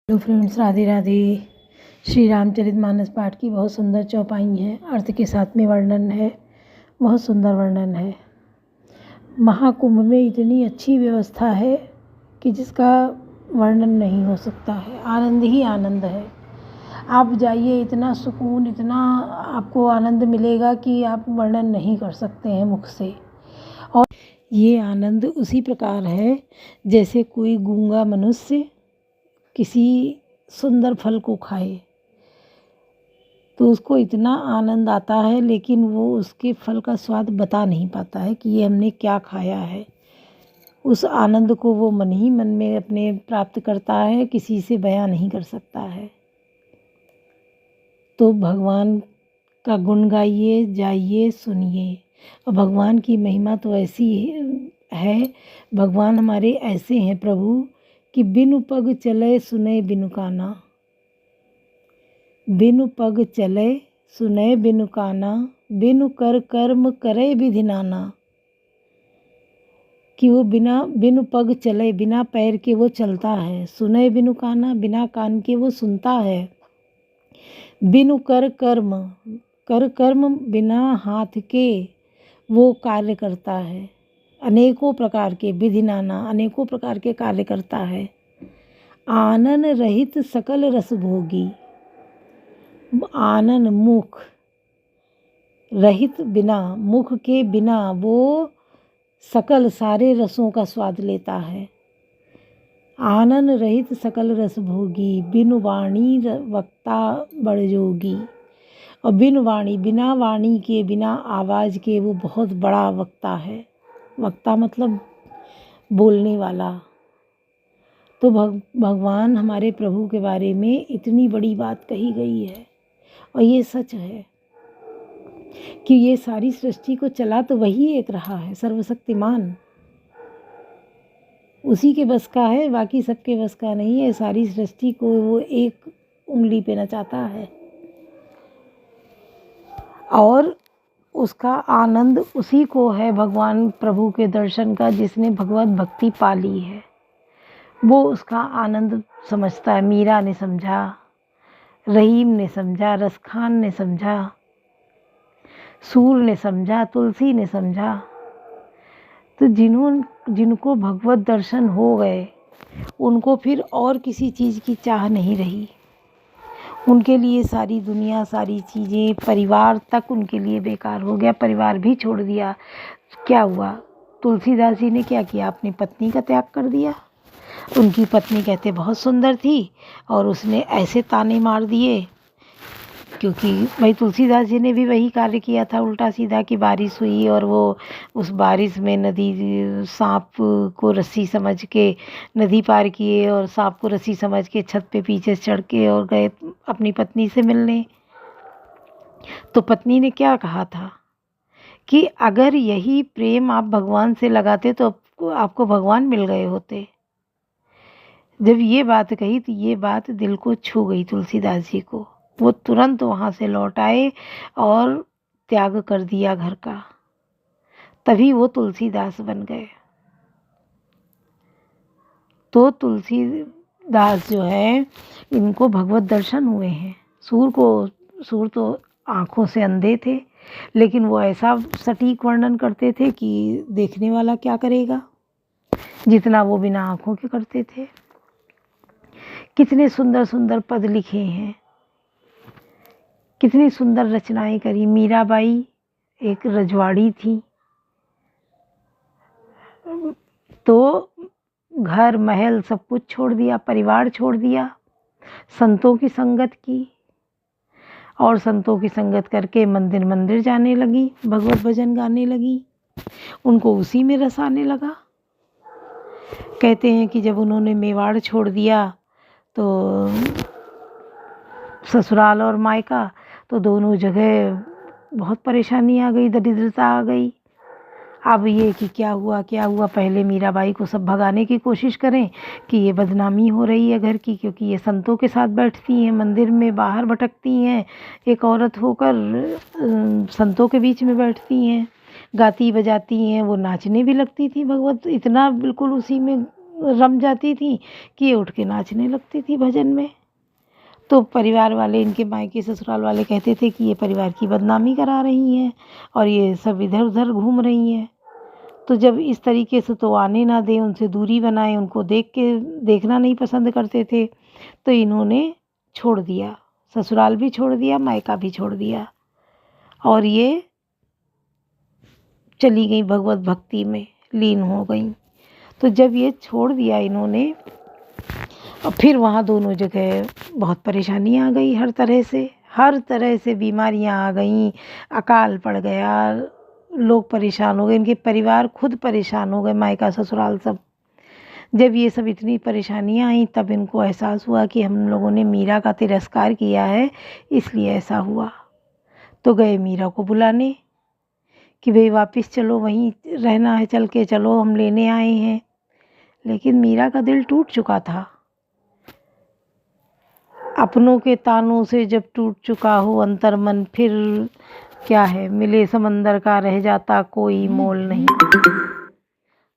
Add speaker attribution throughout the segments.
Speaker 1: Hello friends, Radhe Radhe. Shri Ramcharitmanas पाठ की बहुत सुंदर चौपाई है। अर्थ के साथ में वर्णन है, बहुत सुंदर वर्णन है। महाकुंभ में इतनी अच्छी व्यवस्था है कि जिसका वर्णन नहीं हो सकता है। आनंद ही आनंद है। आप जाइए, इतना सुकून, इतना आपको आनंद मिलेगा कि आप वर्णन नहीं कर सकते हैं मुख से। और ये आनंद उसी प्रकार है जैसे कोई गूंगा मनुष्य किसी सुंदर फल को खाए तो उसको इतना आनंद आता है, लेकिन वो उसके फल का स्वाद बता नहीं पाता है कि ये हमने क्या खाया है। उस आनंद को वो मन ही मन में अपने प्राप्त करता है, किसी से बयां नहीं कर सकता है। तो भगवान का गुण गाइए, जाइए, सुनिए। और भगवान की महिमा तो ऐसी है, भगवान हमारे ऐसे हैं प्रभु कि बिनु पग चले सुने बिनु काना, बिनु पग चले सुने बिनु काना, बिनु कर कर्म करे विधि नाना। कि वो बिनु पग चले, बिना पैर के वो चलता है। सुने बिनु काना, बिना कान के वो सुनता है। बिनु कर कर्म, बिना हाथ के वो कार्य करता है। अनेकों प्रकार के विधि नाना, अनेकों प्रकार के कार्य करता है। आनन रहित सकल रस भोगी, आनन मुख रहित, बिना मुख के बिना वो सकल सारे रसों का स्वाद लेता है। आनन रहित सकल रस भोगी, बिनु वाणी वक्ता बड़ जोगी। और बिनु वाणी, बिना वाणी के, बिना आवाज़ के वो बहुत बड़ा वक्ता है। वक्ता मतलब बोलने वाला। तो भगवान हमारे प्रभु के बारे में इतनी बड़ी बात कही गई है। और ये सच है कि ये सारी सृष्टि को चला तो वही एक रहा है, सर्वशक्तिमान। उसी के बस का है, बाकी सबके बस का नहीं है। सारी सृष्टि को वो एक उंगली पे नचाता है और उसका आनंद उसी को है, भगवान प्रभु के दर्शन का, जिसने भगवत भक्ति पाली है। वो उसका आनंद समझता है। मीरा ने समझा, रहीम ने समझा, रसखान ने समझा, सूर ने समझा, तुलसी ने समझा। तो जिनको भगवत दर्शन हो गए उनको फिर और किसी चीज़ की चाह नहीं रही। उनके लिए सारी दुनिया, सारी चीज़ें, परिवार तक उनके लिए बेकार हो गया। परिवार भी छोड़ दिया। क्या हुआ? तुलसीदास जी ने क्या किया? अपनी पत्नी का त्याग कर दिया। उनकी पत्नी कहते बहुत सुंदर थी और उसने ऐसे ताने मार दिए, क्योंकि भाई तुलसीदास जी ने भी वही कार्य किया था उल्टा सीधा। कि बारिश हुई और वो उस बारिश में नदी, सांप को रस्सी समझ के नदी पार किए और सांप को रस्सी समझ के छत पे पीछे चढ़ के और गए अपनी पत्नी से मिलने। तो पत्नी ने क्या कहा था कि अगर यही प्रेम आप भगवान से लगाते तो आपको भगवान मिल गए होते। जब ये बात कही तो ये बात दिल को छू गई तुलसीदास जी को। वो तुरंत वहाँ से लौट आए और त्याग कर दिया घर का। तभी वो तुलसीदास बन गए। तो तुलसीदास जो है, इनको भगवत दर्शन हुए हैं। सूर तो आँखों से अंधे थे, लेकिन वो ऐसा सटीक वर्णन करते थे कि देखने वाला क्या करेगा, जितना वो बिना आँखों के करते थे। कितने सुंदर सुंदर पद लिखे हैं, कितनी सुंदर रचनाएं करी। मीराबाई एक रजवाड़ी थी, तो घर महल सब कुछ छोड़ दिया, परिवार छोड़ दिया, संतों की संगत की और संतों की संगत करके मंदिर मंदिर जाने लगी, भगवत भजन गाने लगी। उनको उसी में रस आने लगा। कहते हैं कि जब उन्होंने मेवाड़ छोड़ दिया तो ससुराल और मायका, तो दोनों जगह बहुत परेशानी आ गई, दरिद्रता आ गई। अब ये कि क्या हुआ, पहले मीराबाई को सब भगाने की कोशिश करें कि ये बदनामी हो रही है घर की, क्योंकि ये संतों के साथ बैठती हैं, मंदिर में बाहर भटकती हैं, एक औरत होकर संतों के बीच में बैठती हैं, गाती बजाती हैं। वो नाचने भी लगती थी भगवत, इतना बिल्कुल उसी में रम जाती थी कि ये उठ के नाचने लगती थी भजन में। तो परिवार वाले, इनके मायके ससुराल वाले कहते थे कि ये परिवार की बदनामी करा रही हैं और ये सब इधर उधर घूम रही हैं। तो जब इस तरीके से तो आने ना दें, उनसे दूरी बनाएं, उनको देखना नहीं पसंद करते थे, तो इन्होंने छोड़ दिया, ससुराल भी छोड़ दिया, मायका भी छोड़ दिया और ये चली गई भगवत भक्ति में लीन हो गई। तो जब ये छोड़ दिया इन्होंने, और फिर वहाँ दोनों जगह बहुत परेशानी आ गई, हर तरह से बीमारियाँ आ गईं, अकाल पड़ गया, लोग परेशान हो गए, इनके परिवार खुद परेशान हो गए, मायका ससुराल सब। जब ये सब इतनी परेशानियाँ आई तब इनको एहसास हुआ कि हम लोगों ने मीरा का तिरस्कार किया है, इसलिए ऐसा हुआ। तो गए मीरा को बुलाने कि भाई वापस चलो, वहीं रहना है, चल के चलो, हम लेने आए हैं। लेकिन मीरा का दिल टूट चुका था। अपनों के तानों से जब टूट चुका हो अंतर्मन, फिर क्या है, मिले समंदर का रह जाता कोई मोल नहीं।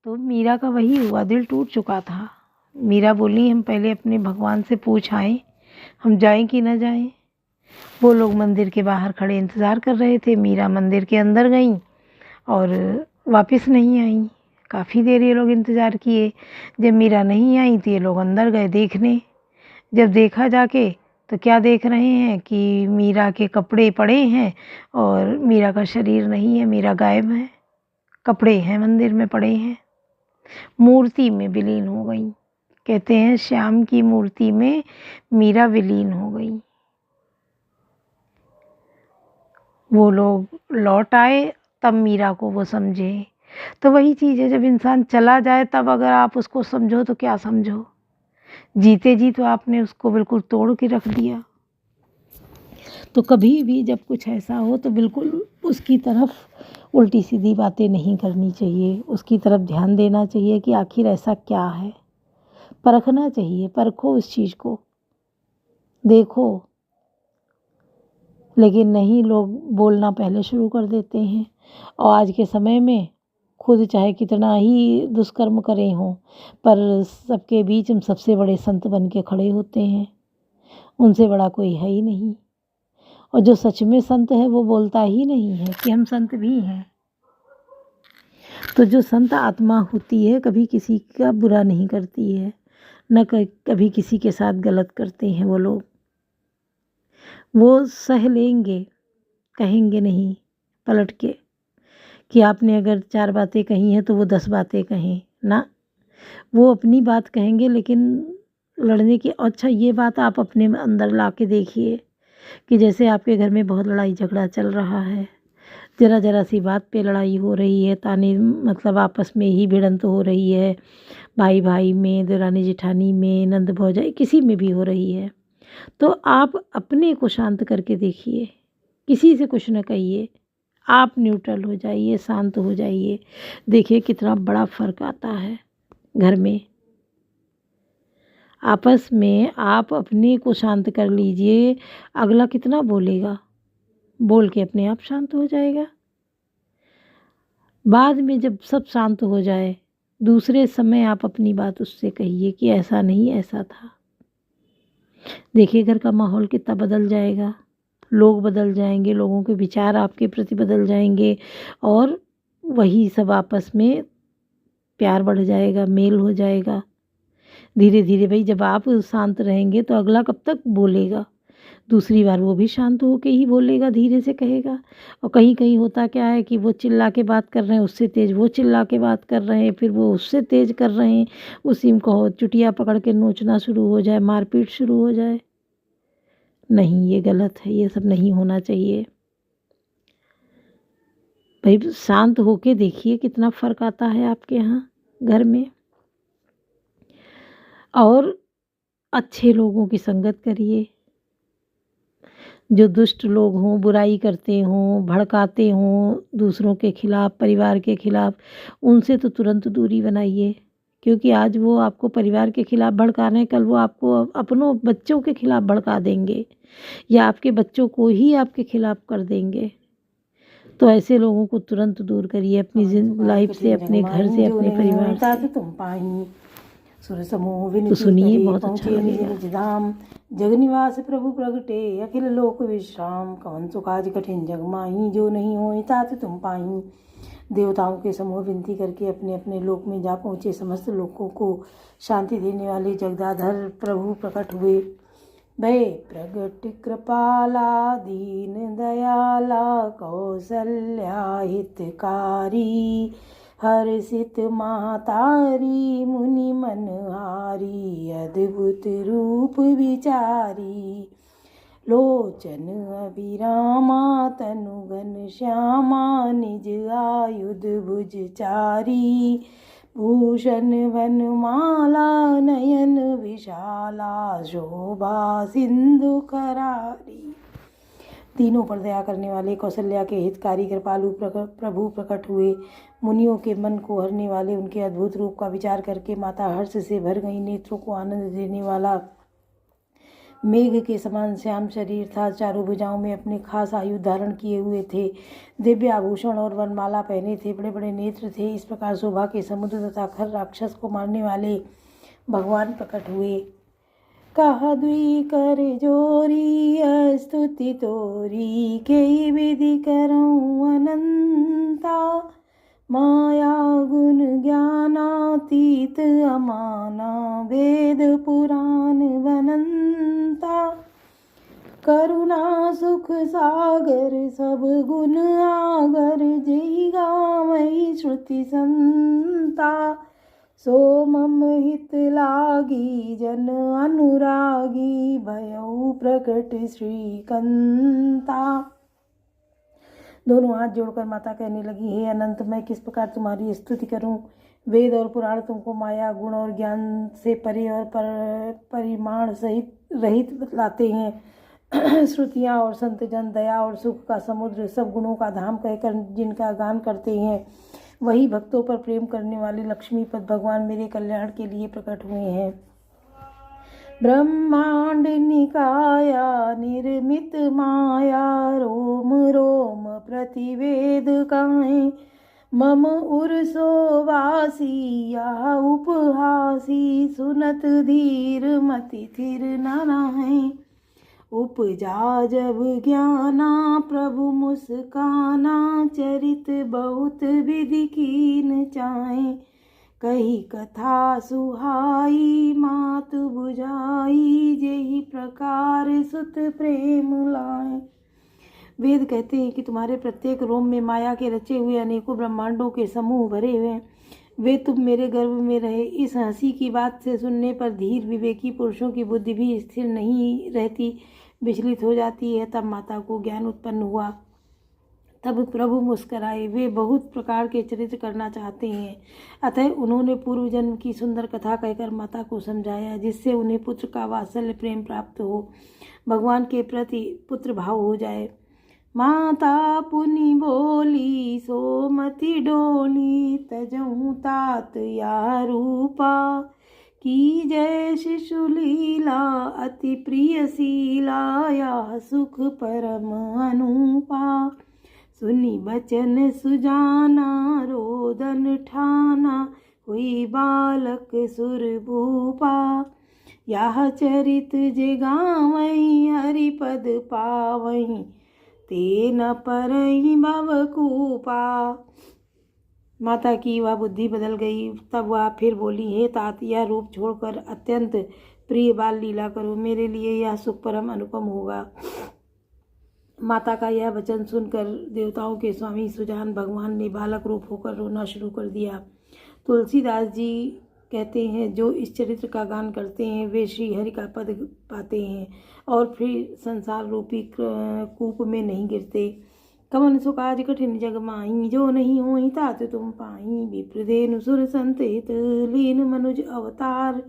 Speaker 1: तो मीरा का वही हुआ, दिल टूट चुका था। मीरा बोली हम पहले अपने भगवान से पूछ आए, हम जाएं कि न जाएं। वो लोग मंदिर के बाहर खड़े इंतज़ार कर रहे थे। मीरा मंदिर के अंदर गई और वापस नहीं आई। काफ़ी देर ये लोग इंतज़ार किए। जब मीरा नहीं आई तो ये लोग अंदर गए देखने। जब देखा जाके तो क्या देख रहे हैं कि मीरा के कपड़े पड़े हैं और मीरा का शरीर नहीं है, मीरा गायब है। कपड़े हैं मंदिर में पड़े हैं। मूर्ति में विलीन हो गई। कहते हैं श्याम की मूर्ति में मीरा विलीन हो गई। वो लोग लौट आए, तब मीरा को वो समझे। तो वही चीज़ है, जब इंसान चला जाए तब अगर आप उसको समझो तो क्या समझो। जीते जी तो आपने उसको बिल्कुल तोड़ के रख दिया। तो कभी भी जब कुछ ऐसा हो तो बिल्कुल उसकी तरफ उल्टी सीधी बातें नहीं करनी चाहिए, उसकी तरफ ध्यान देना चाहिए कि आखिर ऐसा क्या है। परखना चाहिए, परखो उस चीज़ को, देखो। लेकिन नहीं, लोग बोलना पहले शुरू कर देते हैं। और आज के समय में खुद चाहे कितना ही दुष्कर्म करें हों, पर सबके बीच हम सबसे बड़े संत बन के खड़े होते हैं। उनसे बड़ा कोई है ही नहीं। और जो सच में संत है वो बोलता ही नहीं है कि हम संत भी हैं। तो जो संत आत्मा होती है कभी किसी का बुरा नहीं करती है, न कभी किसी के साथ गलत करते हैं वो लोग। वो सह लेंगे, कहेंगे नहीं पलट के कि आपने अगर 4 बातें कही हैं तो वो 10 बातें कहें ना। वो अपनी बात कहेंगे, लेकिन लड़ने की, अच्छा ये बात आप अपने अंदर ला के देखिए कि जैसे आपके घर में बहुत लड़ाई झगड़ा चल रहा है, ज़रा ज़रा सी बात पे लड़ाई हो रही है, ताने मतलब आपस में ही भिड़ंत हो रही है, भाई भाई में, देवरानी जेठानी में, नंद भौजाई, किसी में भी हो रही है। तो आप अपने को शांत करके देखिए, किसी से कुछ न कहिए, आप न्यूट्रल हो जाइए, शांत हो जाइए। देखिए कितना बड़ा फ़र्क आता है घर में। आपस में आप अपने को शांत कर लीजिए, अगला कितना बोलेगा, बोल के अपने आप शांत हो जाएगा। बाद में जब सब शांत हो जाए, दूसरे समय आप अपनी बात उससे कहिए कि ऐसा नहीं, ऐसा था। देखिए घर का माहौल कितना बदल जाएगा, लोग बदल जाएंगे, लोगों के विचार आपके प्रति बदल जाएंगे और वही सब आपस में प्यार बढ़ जाएगा, मेल हो जाएगा। धीरे धीरे भाई जब आप शांत रहेंगे तो अगला कब तक बोलेगा, दूसरी बार वो भी शांत होके ही बोलेगा, धीरे से कहेगा। और कहीं कहीं होता क्या है कि वो चिल्ला के बात कर रहे हैं, उससे तेज़ वो चिल्ला के बात कर रहे हैं, फिर वो उससे तेज़ कर रहे हैं, उसी में कहो चुटिया पकड़ के नोचना शुरू हो जाए, मारपीट शुरू हो जाए। नहीं, ये गलत है, ये सब नहीं होना चाहिए। भाई शांत होके देखिए कितना फ़र्क आता है आपके यहाँ घर में। और अच्छे लोगों की संगत करिए। जो दुष्ट लोग हों, बुराई करते हों, भड़काते हों दूसरों के खिलाफ़, परिवार के खिलाफ़, उनसे तो तुरंत दूरी बनाइए। क्योंकि आज वो आपको परिवार के खिलाफ़ भड़का रहे हैं, कल वो आपको अपनों बच्चों के खिलाफ़ भड़का देंगे या आपके बच्चों को ही आपके खिलाफ़ कर देंगे। तो ऐसे लोगों को तुरंत दूर करिए अपनी लाइफ से, अपने घर से, अपने परिवार से।
Speaker 2: सुर समूह
Speaker 1: तो
Speaker 2: विनती
Speaker 1: सुनिए,
Speaker 2: करे,
Speaker 1: बहुत अच्छा
Speaker 2: पहुँचे निज
Speaker 1: लगेगा।
Speaker 2: निज धाम। जगनिवास प्रभु प्रगटे, अखिल लोक विश्राम। कवन सो काज कठिन जग माही, जो नहीं होई तात तुम पाही। देवताओं के समूह विनती करके अपने अपने लोक में जा पहुँचे। समस्त लोकों को शांति देने वाले जगदाधर प्रभु प्रकट हुए। भय प्रगट कृपाला, दीन दयाला, कौसल्या हितकारी। हर्षित महतारी, मुनि मनहारी, अद्भुत रूप विचारी। लोचन अभिरामा, तनु घन श्यामा, निज आयुध भुज चारी। भूषण वनमाला, नयन विशाला, शोभा सिंधु करारी। तीनों पर दया करने वाले कौशल्या के हितकारी कृपालु प्रभु प्रकट हुए। मुनियों के मन को हरने वाले उनके अद्भुत रूप का विचार करके माता हर्ष से भर गई। नेत्रों को आनंद देने वाला मेघ के समान श्याम शरीर था। चारों भुजाओं में अपने खास आयु धारण किए हुए थे। दिव्य आभूषण और वनमाला पहने थे। बड़े बड़े नेत्र थे। इस प्रकार शोभा के समुद्र तथा खर राक्षस को मारने वाले भगवान प्रकट हुए। कहा दुई कर जोरी, स्तुति तोरी, कई विधि करऊं अनंता। माया गुण ज्ञानातीत अमाना, वेद पुराण बनंता। करुणा सुख सागर, सब गुण आगर, जय गावई श्रुति संता। सो मम हित लागी, जन अनुरागी, भयउ प्रकट श्रीकंता। दोनों हाथ जोड़कर माता कहने लगी, हे अनंत, मैं किस प्रकार तुम्हारी स्तुति करूं। वेद और पुराण तुमको माया गुण और ज्ञान से परे और परिमाण सहित रहित बतलाते हैं। श्रुतियाँ और संत जन दया और सुख का समुद्र, सब गुणों का धाम कहकर जिनका गान करते हैं, वही भक्तों पर प्रेम करने वाले लक्ष्मीपद भगवान मेरे कल्याण के लिए प्रकट हुए हैं। ब्रह्मांड निकाया, निर्मित माया, रोम रोम प्रतिवेद काहें। मम उर्सो वासी, या उपहासी, सुनत धीर मति थिर न रहें। उपजा जब ज्ञाना, प्रभु मुस्काना, चरित बहुत विधि कीन चाहें। कही कथा सुहाई, मात बुझाई, जेहि प्रकार सुत प्रेम लाए। वेद कहते हैं कि तुम्हारे प्रत्येक रोम में माया के रचे हुए अनेकों ब्रह्मांडों के समूह भरे हुए हैं। वे तुम मेरे गर्भ में रहे। इस हंसी की बात से सुनने पर धीर विवेकी पुरुषों की बुद्धि भी स्थिर नहीं रहती, विचलित हो जाती है। तब माता को ज्ञान उत्पन्न हुआ। तब प्रभु मुस्कराए। वे बहुत प्रकार के चरित्र करना चाहते हैं, अतः उन्होंने पूर्व जन्म की सुंदर कथा कहकर माता को समझाया, जिससे उन्हें पुत्र का वात्सल्य प्रेम प्राप्त हो, भगवान के प्रति पुत्र भाव हो जाए। माता पुनि बोली, सोमति डोली, तजहु तात या रूपा। की जय शिशु लीला, अति प्रिय शीला, या सुख परम अनुपा। सुनी बचन सुजाना, रोदन ठाना, हुई बालक सुर भूपा। यह चरित जे गावई, हरिपद पावई, ते न परई भवकूपा। माता की वह बुद्धि बदल गई। तब वह फिर बोली, हे तात, यह रूप छोड़कर अत्यंत प्रिय बाल लीला करो, मेरे लिए यह सुख परम अनुपम होगा। माता का यह वचन सुनकर देवताओं के स्वामी सुजान भगवान ने बालक रूप होकर रोना शुरू कर दिया। तुलसीदास जी कहते हैं, जो इस चरित्र का गान करते हैं वे श्री हरि का पद पाते हैं और फिर संसार रूपी कूप में नहीं गिरते। कवन सो काज कठिन जग माही, जो नहीं होई तात तुम पाही। विप्रदेनु सुर संत हित, लीन मनुज अवतार।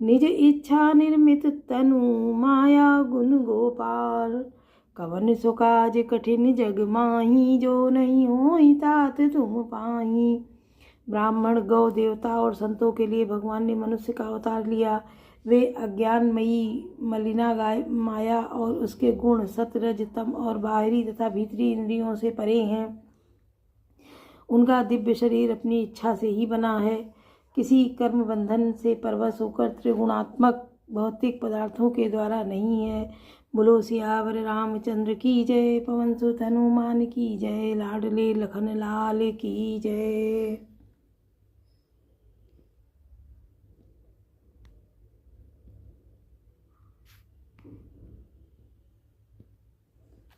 Speaker 2: निज इच्छा निर्मित तनु, माया गुण गोपाल। कवन सो काज कठिन जग माही, जो नहीं होई तात तुम पाही। ब्राह्मण, गौ, देवता और संतों के लिए भगवान ने मनुष्य का अवतार लिया। वे अज्ञानमयी मलिना माया और उसके गुण सत रज तम और बाहरी तथा भीतरी इंद्रियों से परे हैं। उनका दिव्य शरीर अपनी इच्छा से ही बना है। किसी कर्म बंधन से परवश होकर त्रिगुणात्मक भौतिक पदार्थों के द्वारा नहीं है। बोलो सियावर रामचंद्र की जय, पवन सुत हनुमान की जय, लाडले लखन लाल की जय।